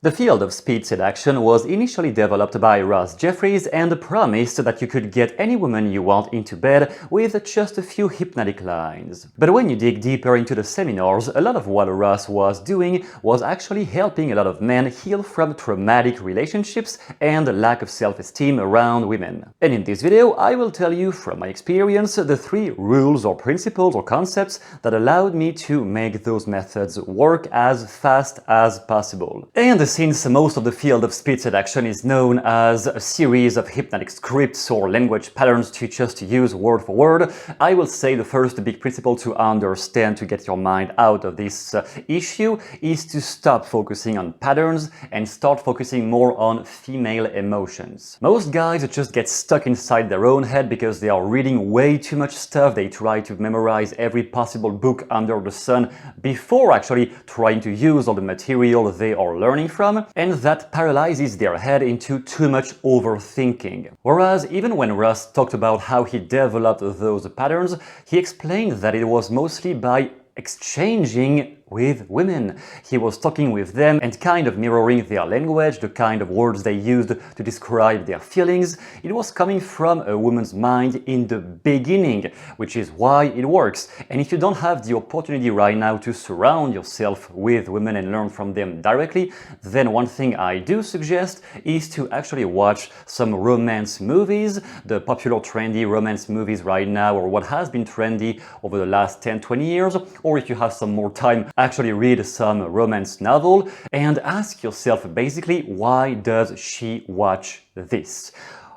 The field of speed seduction was initially developed by Ross Jeffries and promised that you could get any woman you want into bed with just a few hypnotic lines. But when you dig deeper into the seminars, a lot of what Ross was doing was actually helping a lot of men heal from traumatic relationships and lack of self-esteem around women. And in this video, I will tell you from my experience the 3 rules or principles or concepts that allowed me to make those methods work as fast as possible. And since most of the field of speed seduction is known as a series of hypnotic scripts or language patterns to just use word for word, I will say the first big principle to understand to get your mind out of this issue is to stop focusing on patterns and start focusing more on female emotions. Most guys just get stuck inside their own head because they are reading way too much stuff. They try to memorize every possible book under the sun before actually trying to use all the material they are learning from, and that paralyzes their head into too much overthinking. Whereas even when Ross talked about how he developed those patterns, he explained that it was mostly by exchanging with women. He was talking with them and kind of mirroring their language, the kind of words they used to describe their feelings. It was coming from a woman's mind in the beginning, which is why it works. And if you don't have the opportunity right now to surround yourself with women and learn from them directly, then one thing I do suggest is to actually watch some romance movies, the popular trendy romance movies right now, or what has been trendy over the last 10-20 years, or if you have some more time, actually read some romance novel and ask yourself basically, why does she watch this?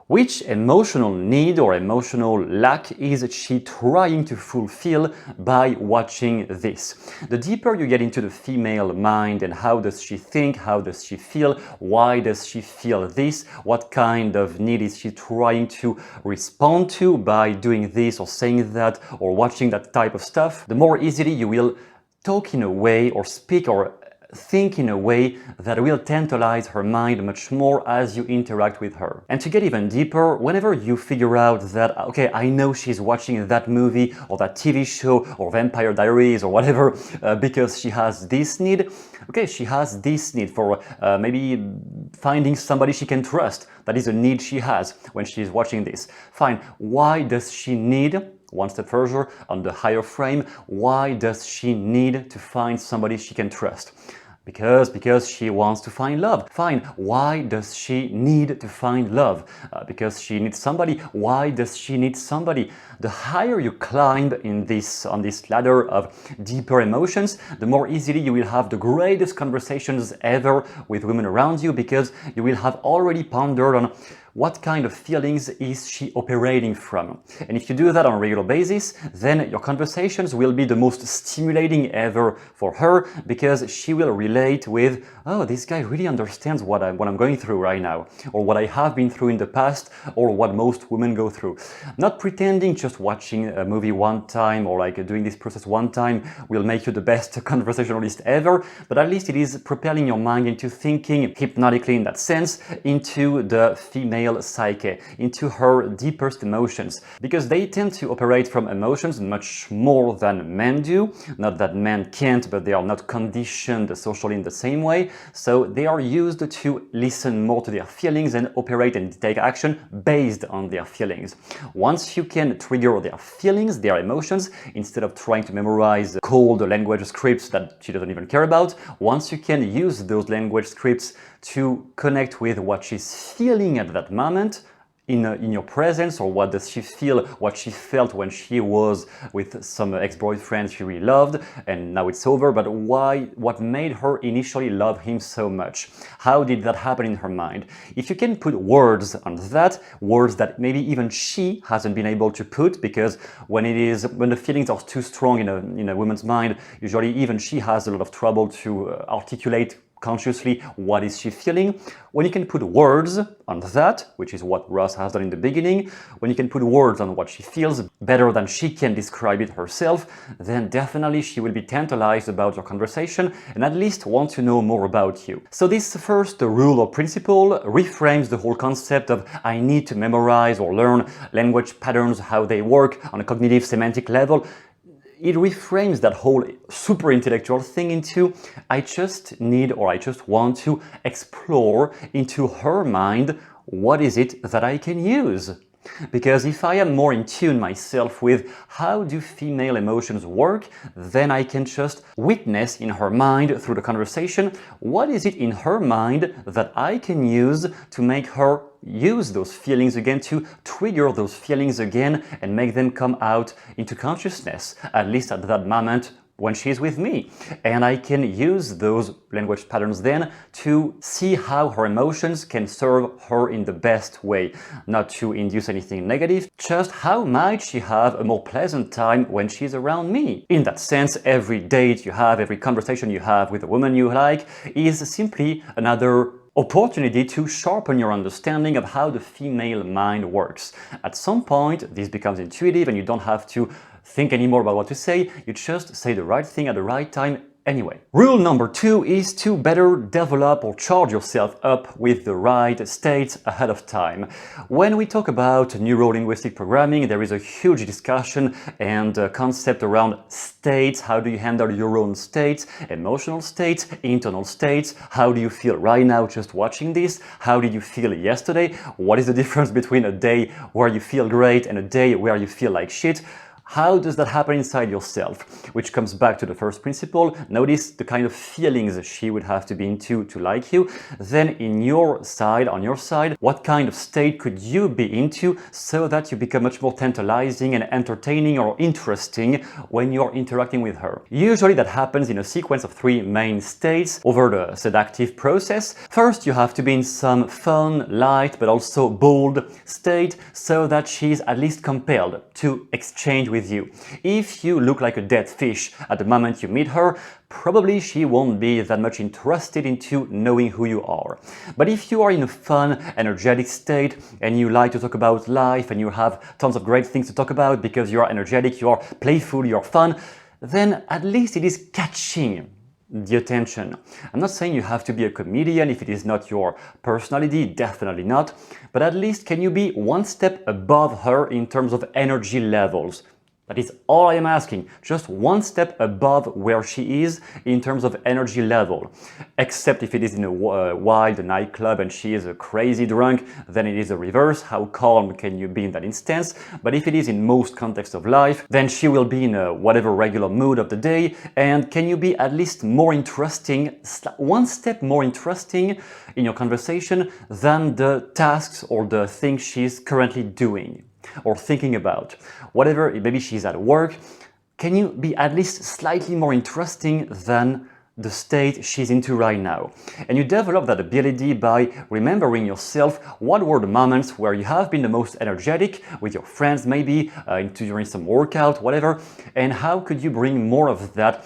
Which emotional need or emotional lack is she trying to fulfill by watching this? The deeper you get into the female mind and how does she think, how does she feel, why does she feel this, what kind of need is she trying to respond to by doing this or saying that or watching that type of stuff, the more easily you will talk in a way or speak or think in a way that will tantalize her mind much more as you interact with her. And to get even deeper, whenever you figure out that, okay, I know she's watching that movie or that TV show or Vampire Diaries or whatever because she has this need, okay, she has this need for maybe finding somebody she can trust. That is a need she has when she's watching this. Fine, why does she need, one step further on the higher frame, why does she need to find somebody she can trust? Because she wants to find love. Fine, why does she need to find love? Because she needs somebody. Why does she need somebody? The higher you climb on this ladder of deeper emotions, the more easily you will have the greatest conversations ever with women around you, because you will have already pondered on what kind of feelings is she operating from. And if you do that on a regular basis, then your conversations will be the most stimulating ever for her, because she will relate with, oh, this guy really understands what I'm going through right now, or what I have been through in the past, or what most women go through. Not pretending just watching a movie one time or like doing this process one time will make you the best conversationalist ever, but at least it is propelling your mind into thinking hypnotically in that sense, into the female psyche, into her deepest emotions, because they tend to operate from emotions much more than men do. Not that men can't, but they are not conditioned socially in the same way, so they are used to listen more to their feelings and operate and take action based on their feelings. Once you can trigger their feelings, their emotions, instead of trying to memorize cold language scripts that she doesn't even care about, once you can use those language scripts to connect with what she's feeling at that moment in your presence, or what does she feel, what she felt when she was with some ex-boyfriend she really loved and now it's over, but what made her initially love him so much? How did that happen in her mind? If you can put words on that, words that maybe even she hasn't been able to put, because when the feelings are too strong in a woman's mind, usually even she has a lot of trouble to articulate consciously what is she feeling. When you can put words on that, which is what Ross has done in the beginning, when you can put words on what she feels better than she can describe it herself, then definitely she will be tantalized about your conversation and at least want to know more about you. So this first rule or principle reframes the whole concept of I need to memorize or learn language patterns, how they work on a cognitive semantic level. it reframes that whole super intellectual thing into I just need or I just want to explore into her mind what is it that I can use. Because if I am more in tune myself with how do female emotions work, then I can just witness in her mind through the conversation what is it in her mind that I can use to make her use those feelings again, to trigger those feelings again and make them come out into consciousness, at least at that moment when she's with me. And I can use those language patterns then to see how her emotions can serve her in the best way. Not to induce anything negative, just how might she have a more pleasant time when she's around me. In that sense, every date you have, every conversation you have with a woman you like is simply another opportunity to sharpen your understanding of how the female mind works. At some point, this becomes intuitive and you don't have to think anymore about what to say, you just say the right thing at the right time anyway. Rule number 2 is to better develop or charge yourself up with the right states ahead of time. When we talk about neuro-linguistic programming, there is a huge discussion and concept around states. How do you handle your own states, emotional states, internal states? How do you feel right now just watching this? How did you feel yesterday? What is the difference between a day where you feel great and a day where you feel like shit? How does that happen inside yourself? Which comes back to the first principle. Notice the kind of feelings she would have to be into to like you. Then on your side, what kind of state could you be into so that you become much more tantalizing and entertaining or interesting when you're interacting with her? Usually that happens in a sequence of 3 main states over the seductive process. First, you have to be in some fun, light, but also bold state so that she's at least compelled to exchange with you. If you look like a dead fish at the moment you meet her, probably she won't be that much interested into knowing who you are. But if you are in a fun, energetic state and you like to talk about life and you have tons of great things to talk about because you are energetic, you are playful, you're fun, then at least it is catching the attention. I'm not saying you have to be a comedian if it is not your personality, definitely not, but at least can you be one step above her in terms of energy levels? That is all I am asking, just one step above where she is in terms of energy level. Except if it is in a wild nightclub and she is a crazy drunk, then it is a reverse. How calm can you be in that instance? But if it is in most contexts of life, then she will be in a whatever regular mood of the day. And can you be at least more interesting, one step more interesting in your conversation than the tasks or the things she's currently doing or thinking about? Whatever, maybe she's at work, can you be at least slightly more interesting than the state she's into right now? And you develop that ability by remembering yourself what were the moments where you have been the most energetic with your friends, maybe during some workout, whatever, and how could you bring more of that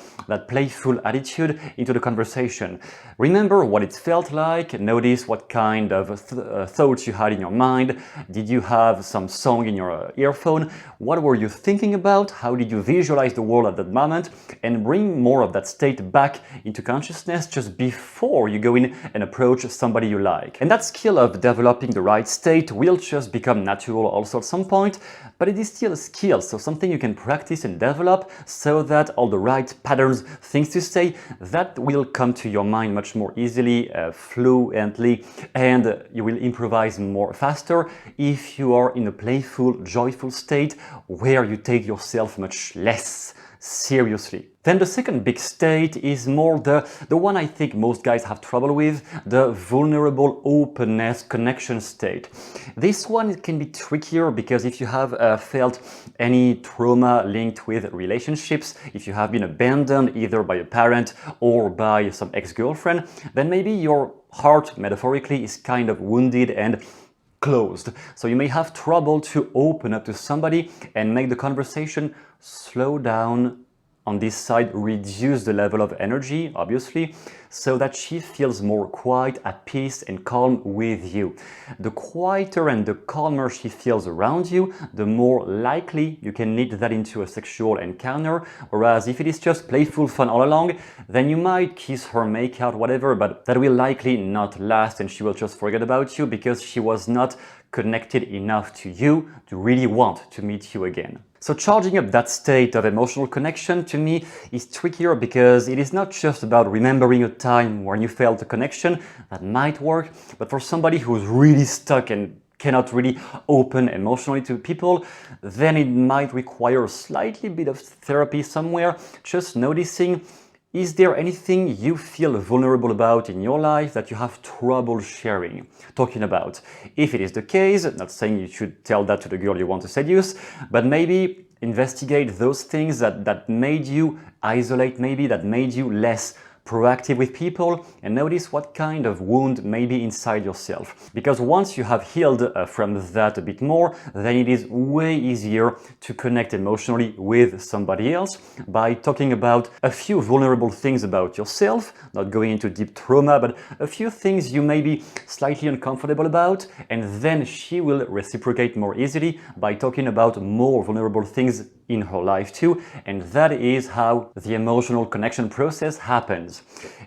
playful attitude into the conversation. Remember what it felt like, notice what kind of thoughts you had in your mind. Did you have some song in your earphone? What were you thinking about? How did you visualize the world at that moment? And bring more of that state back into consciousness just before you go in and approach somebody you like. And that skill of developing the right state will just become natural also at some point, but it is still a skill, so something you can practice and develop so that all the right patterns, things to say, that will come to your mind much more easily, fluently, and you will improvise more faster if you are in a playful, joyful state where you take yourself much less seriously. Then the second big state is more the one I think most guys have trouble with, the vulnerable openness connection state. This one can be trickier because if you have felt any trauma linked with relationships, if you have been abandoned either by a parent or by some ex-girlfriend, then maybe your heart metaphorically is kind of wounded and closed. So you may have trouble to open up to somebody and make the conversation slow down on this side, reduce the level of energy, obviously, so that she feels more quiet, at peace and calm with you. The quieter and the calmer she feels around you, the more likely you can knit that into a sexual encounter. Whereas if it is just playful fun all along, then you might kiss her, make out, whatever, but that will likely not last and she will just forget about you because she was not connected enough to you to really want to meet you again. So charging up that state of emotional connection to me is trickier because it is not just about remembering a time when you felt a connection that might work, but for somebody who's really stuck and cannot really open emotionally to people, then it might require a slightly bit of therapy somewhere, just noticing, is there anything you feel vulnerable about in your life that you have trouble sharing, talking about? If it is the case, not saying you should tell that to the girl you want to seduce, but maybe investigate those things that made you isolate, maybe that made you less proactive with people, and notice what kind of wound may be inside yourself. Because once you have healed from that a bit more, then it is way easier to connect emotionally with somebody else by talking about a few vulnerable things about yourself, not going into deep trauma, but a few things you may be slightly uncomfortable about, and then she will reciprocate more easily by talking about more vulnerable things in her life too, and that is how the emotional connection process happens.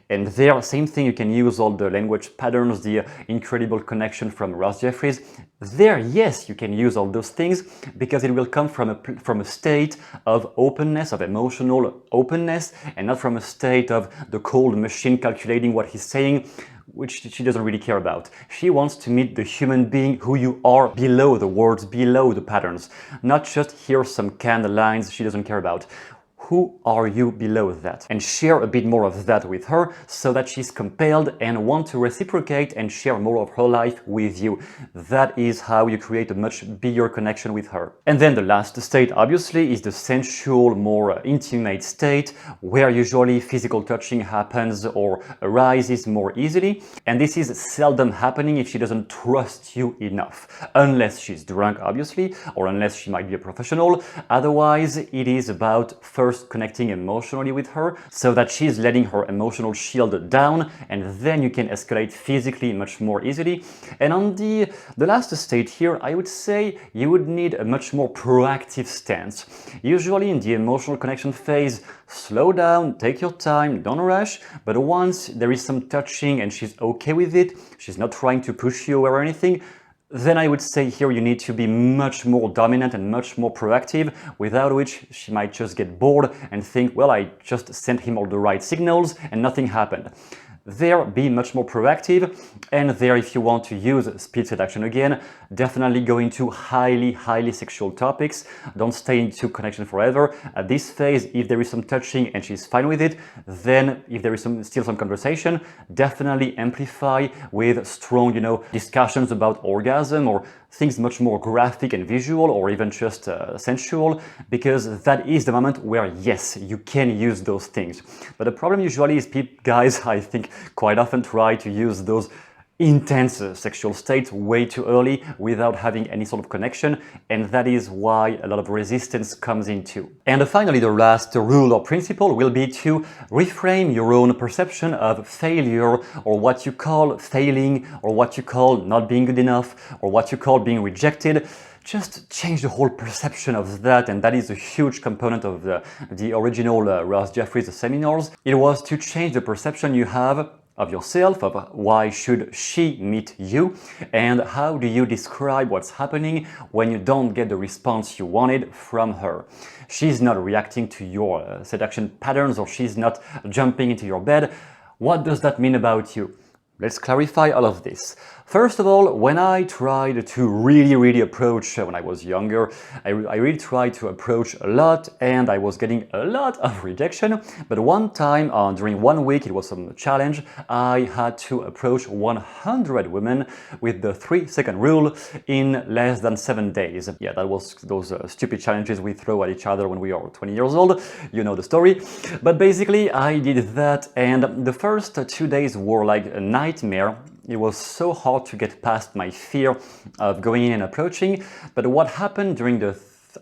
And there, same thing, you can use all the language patterns, the incredible connection from Ross Jeffries. There, yes, you can use all those things because it will come from a state of openness, of emotional openness, and not from a state of the cold machine calculating what he's saying, which she doesn't really care about. She wants to meet the human being who you are below the words, below the patterns, not just hear some canned lines she doesn't care about. Who are you below that? And share a bit more of that with her so that she's compelled and want to reciprocate and share more of her life with you. That is how you create a much bigger connection with her. And then the last state, obviously, is the sensual, more intimate state where usually physical touching happens or arises more easily. And this is seldom happening if she doesn't trust you enough. Unless she's drunk, obviously, or unless she might be a professional. Otherwise, it is about first connecting emotionally with her so that she's letting her emotional shield down, and then you can escalate physically much more easily. And on the last state here, I would say you would need a much more proactive stance. Usually in the emotional connection phase, slow down, take your time, don't rush, but once there is some touching and she's okay with it, she's not trying to push you or anything, then I would say here you need to be much more dominant and much more proactive, without which she might just get bored and think, well, I just sent him all the right signals and nothing happened. There, be much more proactive, and there, if you want to use speed seduction again, definitely go into highly sexual topics. Don't stay into connection forever. At this phase, if there is some touching and she's fine with it, then if there is still some conversation, definitely amplify with strong, discussions about orgasm or things much more graphic and visual, or even just sensual, because that is the moment where, yes, you can use those things. But the problem usually is guys, I think, quite often try to use those intense sexual states way too early without having any sort of connection, and that is why a lot of resistance comes into. And finally, the last rule or principle will be to reframe your own perception of failure, or what you call failing, or what you call not being good enough, or what you call being rejected. Just change the whole perception of that, and that is a huge component of the original Ross Jeffries seminars. It was to change the perception you have of yourself, of why should she meet you, and how do you describe what's happening when you don't get the response you wanted from her. She's not reacting to your seduction patterns, or she's not jumping into your bed. What does that mean about you? Let's clarify all of this. First of all, when I tried to really approach, when I was younger, I really tried to approach a lot, and I was getting a lot of rejection. But one time, during 1 week, it was some challenge, I had to approach 100 women with the 3-second rule in less than 7 days. Yeah, that was those stupid challenges we throw at each other when we are 20 years old. You know the story. But basically, I did that, and the first 2 days were like a nightmare. It was so hard to get past my fear of going in and approaching. But what happened during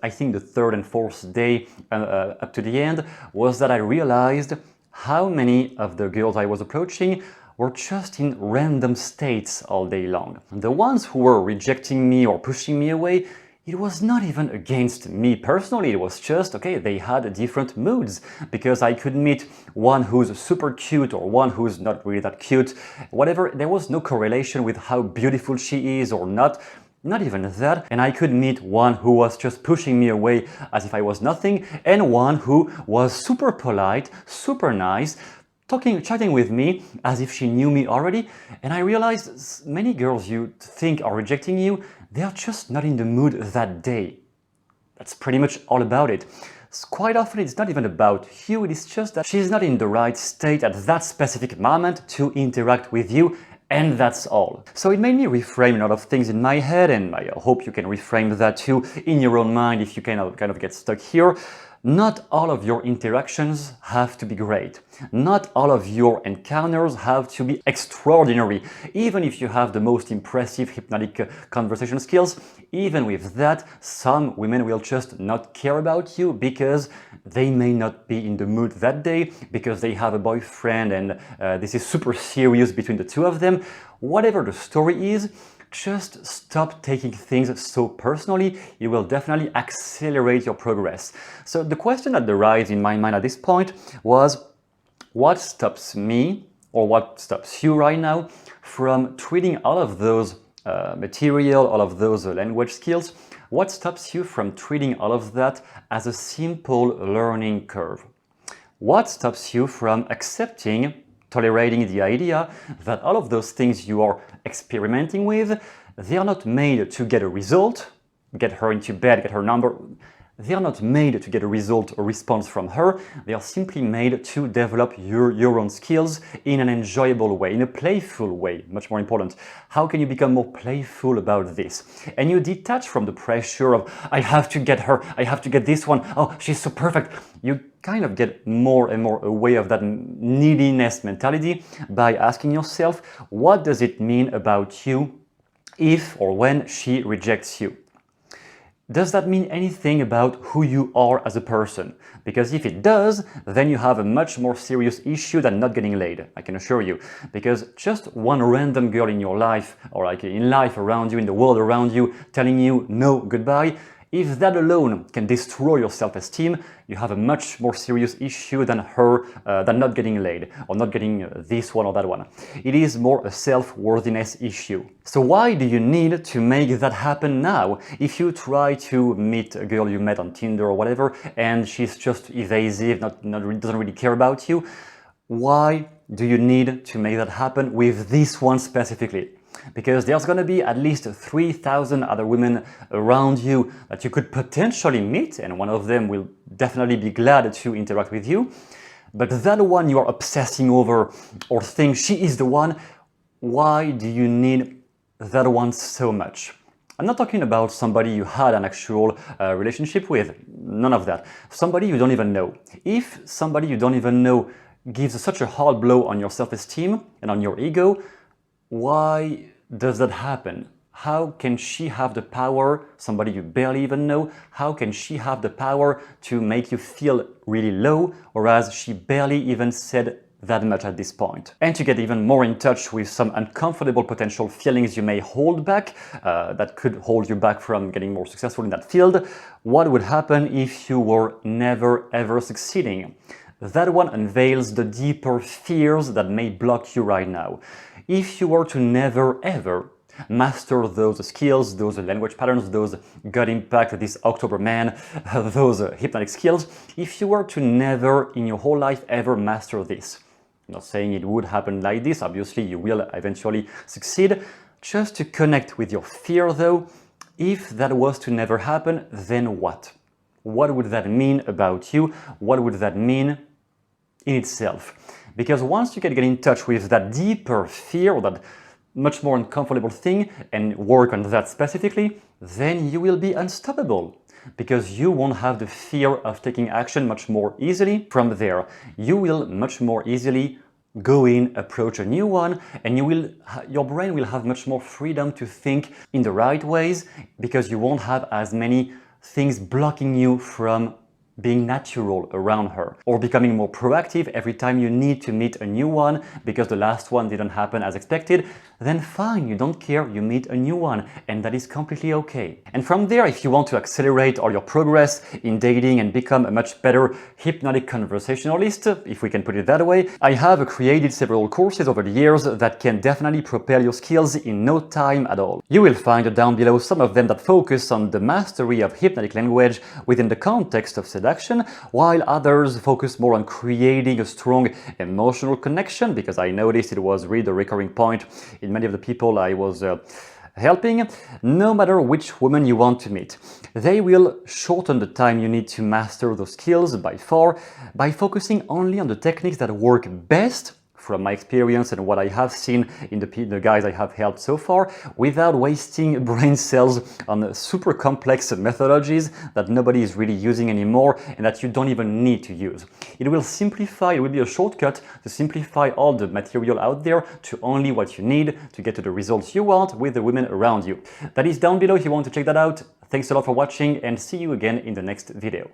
I think the 3rd and 4th day up to the end was that I realized how many of the girls I was approaching were just in random states all day long. The ones who were rejecting me or pushing me away, it was not even against me personally, it was just, okay, they had different moods, because I could meet one who's super cute or one who's not really that cute, whatever. There was no correlation with how beautiful she is or not. Not even that, and I could meet one who was just pushing me away as if I was nothing, and one who was super polite, super nice, chatting with me as if she knew me already. And I realized many girls you think are rejecting you, they are just not in the mood that day. That's pretty much all about it. Quite often it's not even about you, it is just that she's not in the right state at that specific moment to interact with you, and that's all. So it made me reframe a lot of things in my head, and I hope you can reframe that too in your own mind if you kind of get stuck here. Not all of your interactions have to be great. Not all of your encounters have to be extraordinary. Even if you have the most impressive hypnotic conversation skills, even with that, some women will just not care about you because they may not be in the mood that day, because they have a boyfriend and this is super serious between the two of them. Whatever the story is, just stop taking things so personally. It will definitely accelerate your progress. So the question that arises in my mind at this point was, what stops me, or what stops you right now, from treating all of those material, all of those language skills, what stops you from treating all of that as a simple learning curve? What stops you from accepting, tolerating the idea that all of those things you are experimenting with, they are not made to get a result, get her into bed, get her number. They are not made to get a result or response from her. They are simply made to develop your own skills in an enjoyable way, in a playful way, much more important. How can you become more playful about this? And you detach from the pressure of, I have to get her, I have to get this one, oh, she's so perfect. You kind of get more and more away of that neediness mentality by asking yourself, what does it mean about you if or when she rejects you? Does that mean anything about who you are as a person? Because if it does, then you have a much more serious issue than not getting laid, I can assure you. Because just one random girl in your life, or like in life around you, in the world around you, telling you no, goodbye, if that alone can destroy your self-esteem, you have a much more serious issue than than not getting laid, or not getting this one or that one. It is more a self-worthiness issue. So why do you need to make that happen now? If you try to meet a girl you met on Tinder or whatever, and she's just evasive, doesn't really care about you, why do you need to make that happen with this one specifically? Because there's going to be at least 3,000 other women around you that you could potentially meet, and one of them will definitely be glad to interact with you. But that one you are obsessing over or think she is the one, why do you need that one so much? I'm not talking about somebody you had an actual relationship with, none of that. Somebody you don't even know. If somebody you don't even know gives such a hard blow on your self-esteem and on your ego, why does that happen? How can she have the power, somebody you barely even know, how can she have the power to make you feel really low, whereas she barely even said that much at this point? And to get even more in touch with some uncomfortable potential feelings you may hold back, that could hold you back from getting more successful in that field, what would happen if you were never ever succeeding? That one unveils the deeper fears that may block you right now. If you were to never ever master those skills, those language patterns, those gut impact, this October man, those hypnotic skills, if you were to never in your whole life ever master this, I'm not saying it would happen like this, obviously you will eventually succeed, just to connect with your fear though, if that was to never happen, then what? What would that mean about you? What would that mean in itself? Because once you can get in touch with that deeper fear, or that much more uncomfortable thing, and work on that specifically, then you will be unstoppable. Because you won't have the fear of taking action much more easily from there. You will much more easily go in, approach a new one, and your brain will have much more freedom to think in the right ways, because you won't have as many things blocking you from being natural around her, or becoming more proactive every time you need to meet a new one because the last one didn't happen as expected, then fine, you don't care, you meet a new one, and that is completely okay. And from there, if you want to accelerate all your progress in dating and become a much better hypnotic conversationalist, if we can put it that way, I have created several courses over the years that can definitely propel your skills in no time at all. You will find down below some of them that focus on the mastery of hypnotic language within the context of seduction, while others focus more on creating a strong emotional connection, because I noticed it was really the recurring point in many of the people I was helping. No matter which woman you want to meet, they will shorten the time you need to master those skills by far by focusing only on the techniques that work best from my experience and what I have seen in the guys I have helped so far, without wasting brain cells on super complex methodologies that nobody is really using anymore and that you don't even need to use. It will simplify, it will be a shortcut to simplify all the material out there to only what you need to get to the results you want with the women around you. That is down below if you want to check that out. Thanks a lot for watching, and see you again in the next video.